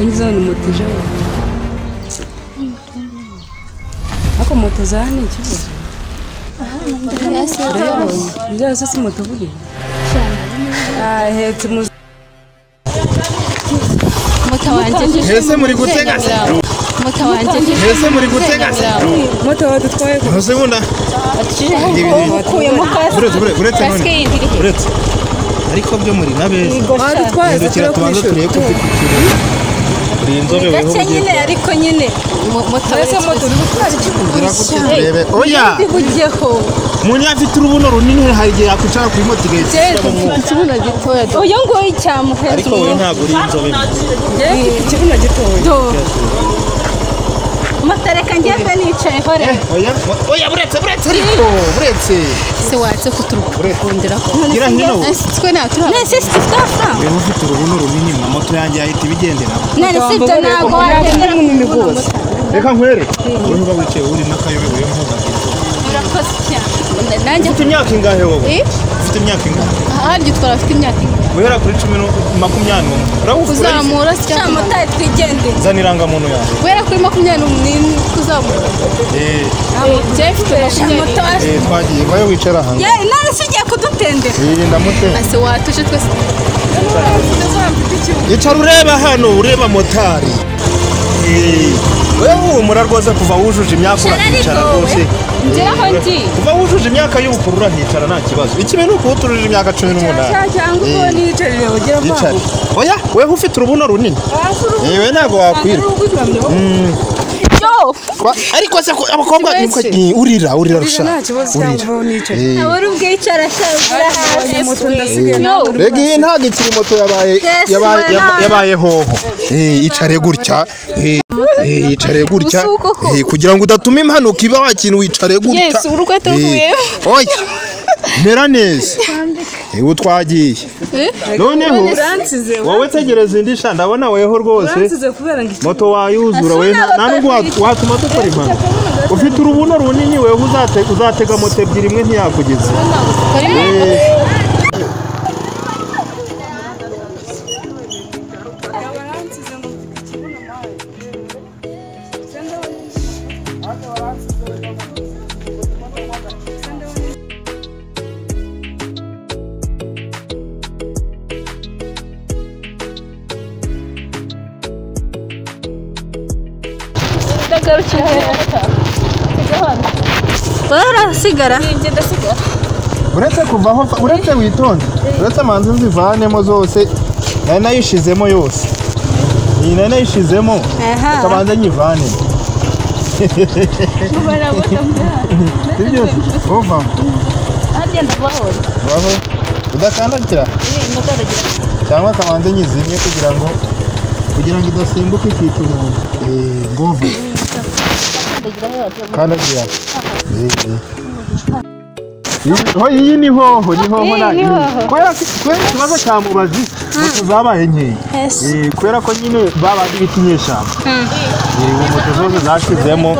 ngizo ni moto jayo ako moto zani ikibazo ndio sasa moto buje hetse moto wanje hese muri gutega moto wanje hese muri gutega moto wadutwaye hose bunda ukuyemo buretse none buretse ariko byo muri nabeza wadutwaye tubanza tureye ko inzobe weho nyine ariko nyine moto ese moto gutwara turebe oya bibugeho umuntu afite urubuno runini hari igihe yakwicara kuri moto igahita ikibuno gitoya oyo ngo icyamuheza ariko wowe ntabwo uri inzobe ikibuno gitoya matareka ngeze nicaye hore oya buretse ariko buretse se watse kuturukundira ko gira hino twe naturo nese sitafa wewe ufite urubuno runini na moto yanjye yahita ibigendera none sibyo nago wagendera mu migose reka nkwere wowe uba wicaye uri n'akayobe wewe mpugagira urakoze cyane nanjye ufite imyaka ingahe wowe ufite imyaka ingahe haryo twara afite imyaka guhera kuri 20 kuzamura cyangwa motari twigende zaniranga muntu yawe guhera kuri 20 kuzamura twagiye bayo wicara hano none sigiye kudutendera ndamutera ase watuje twese icara ureba hano ureba motari wewe umura rwose kuva wujuje imyaka urahicara rwose ngeraho ndi kuva wujuje imyaka y'ubukuru urahicara nta kibazo ikibe nuko utujuje imyaka 18 cyangwa uko niyicarire ugira yicara oya wewe ufite urubuno runini yewe ntago wakwira ariko se abakobwa urira rusha nta kibazo cyangwa niyicarire uri ubwicara cyangwa hasi moto ndasigaye rega iyi ntago ikiri moto yabaye hoho icare gutya yicare gutya kugira ngo udatuma impanuka iba wakintu wicare gutya yes urukweto ruvuye oya mera neza twagiye noneho wowe tegereza indi sha ndabona weho rwose moto wayuzura we ntabwo watuma dukora impanuka ufite urubuno runini wewe uzatega moto ebyiri imwe ntiyakugeza sigara uretse kuvaho uretse witonde uretse manzi zivanemo zose nari nayishizemo yose iyi nari nayishizemo kabanza nyivane sibyo ova agenda baho udakandagira cyangwa kabanza nyizimye kugira ngo idasimbuka ikica umuntu ngova kandagira iyi ni hoho kubera ikibazo cya mubazi moto zabaye nkeya kubera ko nyine babandi ibiti nyeshyamba moto zose zashizemo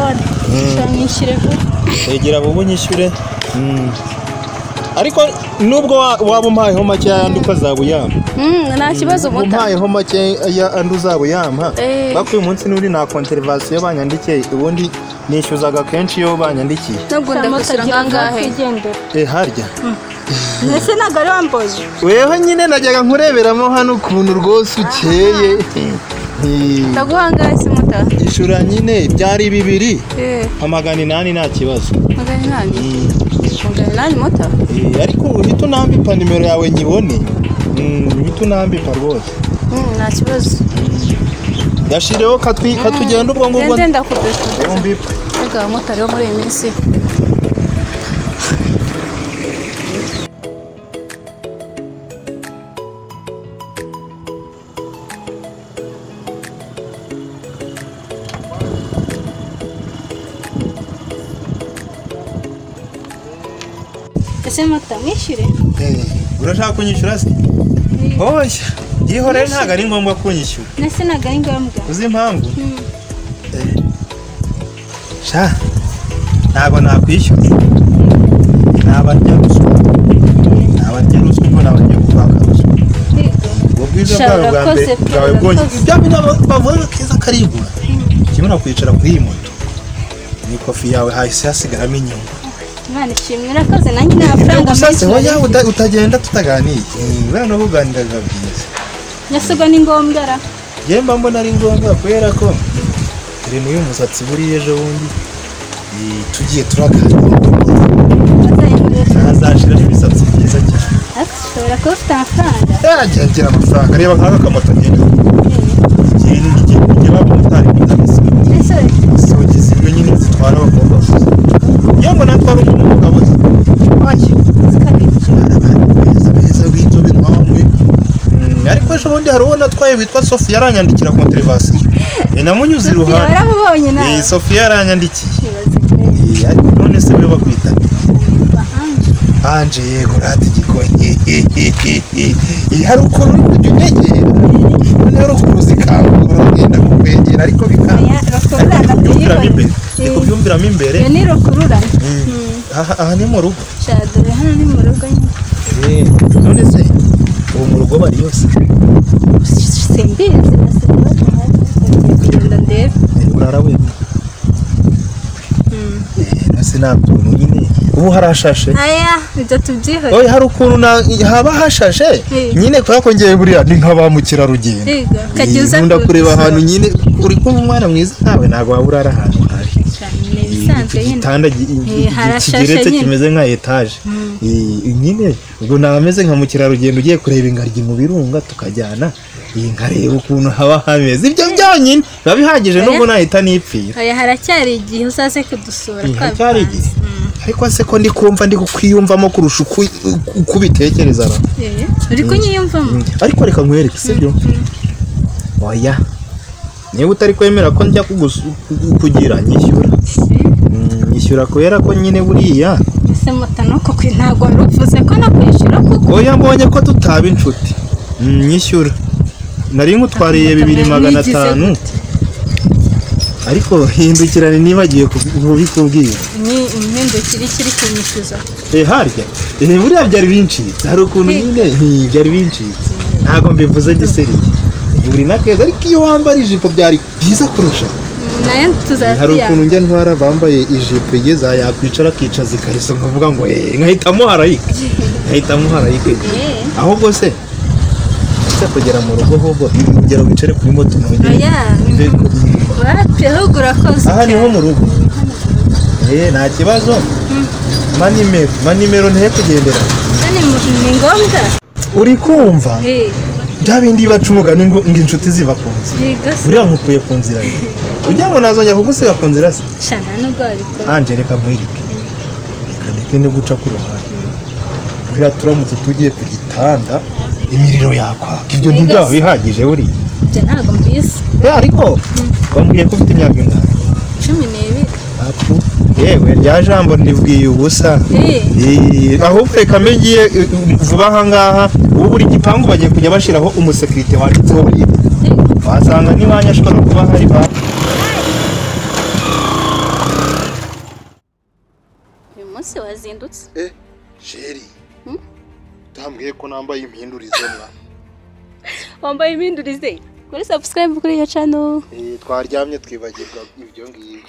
egera bubu nyishyure ariko nubwo waba umpayeho make yandi ukazabuyama nta kibazo moto umpayeho make yandi uzabuyama bako uyu munsi n'uri na konterivasiyo banyandikiye ubundi nishyuzaga kenshi iyo banyandikiye nubwo ndagushyira nkangahe harya ese ntabwo ari wamboje wewe nyine najyaga nkureberamo hano ukuntu rwose ukeye ndaguhangaye se moto ishura nyine byari 2 800 nta kibazo 800 moto ariko uhita unambipa nimero yawe nyibone uhita unambipa rwose nta kibazo yashireho katugenda ubwo ngubwo ndenda kudusha umbipa rega moto rero muri iyi minsi ese moto mwishyure urashaka kunyishyura se oya yihorere ntabwo ari ngombwa kunyishyura nese ntabwo ari ngombwa uzi impamvu sha ntabwo nakwishyura nabarya ruswa ubwo nabarya gutwaka ruswa ubwo bwiza bwawe bwonye ibyo bavuga keza karibura kimwe kwicara kuri iyi moto ni kofi yawe hahise hasigaramo inyuma Imana ishimwe urakoze nanjye n'amafaranga menshi oya utagenda tutaganiye bana no kuganira byiza nyasugo ni ngombwa ra yemba mbona ari ngombwa kubera ko rero uyu musatsi buri ejo bundi tugiye turaganira azashira n'ibisatsi byiza cyane ashobora kuba ufite amafaranga yagira amafaranga reba nk'aka kamoto ngenda ikintu ngiye bamutari kudabisa so gizimwe nyine zitwara abakobwa yambo natwara umugabo waki beza w'inzobe nkamwe ariko ejo bundi hari uwo natwaye witwa Sofia aranyandikira kontrevasi namunyuze iruhande yaramubonye nawe Sofia aranyandikiye ariko none se we bakwita Anje yego ratigikonye hari ukuntu uri kujya unegera rero kuzikawe uragenda kukwegera ariko bikanga kubyumviramo imbere ni rukururana aha ni mu rugo shadore hano ni mu rugo none se ubu mu rugo bari yose simbizi kugenda ndebe urara we nase ntabwo nyine ubu harashashe aya ibyo tubyihore oya hari ukuntu haba hashashe nyine kubera ko ngiye buriya ni nk'abamukira rugendo nkunda kureba ahantu nyine uri kumva umwana mwiza nawe ntabwo waba urara ahantu hari igitanda kigeretse kimeze nka etaje nyine ubwo nabameze nka mukerarugendo ugiye kureba ingaryi mu birunga tukajyana nkareba ukuntu haba hameze ibyo byonyine biba bihagije nubwo nahita nipfira oya haracyari igihe uzaze kudusura haracyari igihe ariko se ko ndi kumva ndi kukwiyumvamo kurusha uko ubitekereza uri kunyiyumvamo ariko reka nkwereke sibyo oya niba utari kwemera ko njya kugira nyishyura kubera ko nyine buriya ese moto nuko ntabwo wari uvuze ko nakwishyura kuko oya mbonye ko tutaba inshuti nyishyura nari nkutwariye 2500 ariko hindukirane nibagiye kubikubwira ni impindukire kiri kunyishyuza harya buriya byari bincitse hari ukuntu nyine byari bincitse ntabwo mbivuze giseriye buri nakeza ariko iyo wambara ijipo byari byiza kurusha nayo tuzaziya hari ukuntu njya ntwara bambaye ijipo igeza yakwicara akicaza ikariso nkavuga ngo nkahitamo harayike ahubwo se kugera mu rugo ahubwo ugera wicare kuri moto nongere ahubwo urakoze aha niho mu rugo nta kibazo manimero ntihe kugendera ni ngombwa uri kumva bya bindi baca umugani ngo inshuti ziva ku nzira buriya nkukuye ku nzira ujya ngo nazongera kugusiga ku nzira se shana nubwo wabikora anje reka mwirike reka ni guca ku ruhande buriya turamutse tugiye ku gitanda imiriro yakwaka ibyo ntibyaba bihagije buriya ibyo ntabwo mbizi ariko bambwiye ko ufite imyaka ingana 12 yewe rya jambo ndibwiye ubusa ahubwo reka mbigiye vuba aha ngaha ubu buri gipangu bagiye kujya bashyiraho umusekirite wanditseho buriya wasanga n'iwanya ashobora kuba hari uyu munsi wazindutse sheri utambwiye ko nambaye impindurize mwa wambaye impindurize kuri subscribe kuri iyo channel twaryamye twibagirwa ibyo ngibyo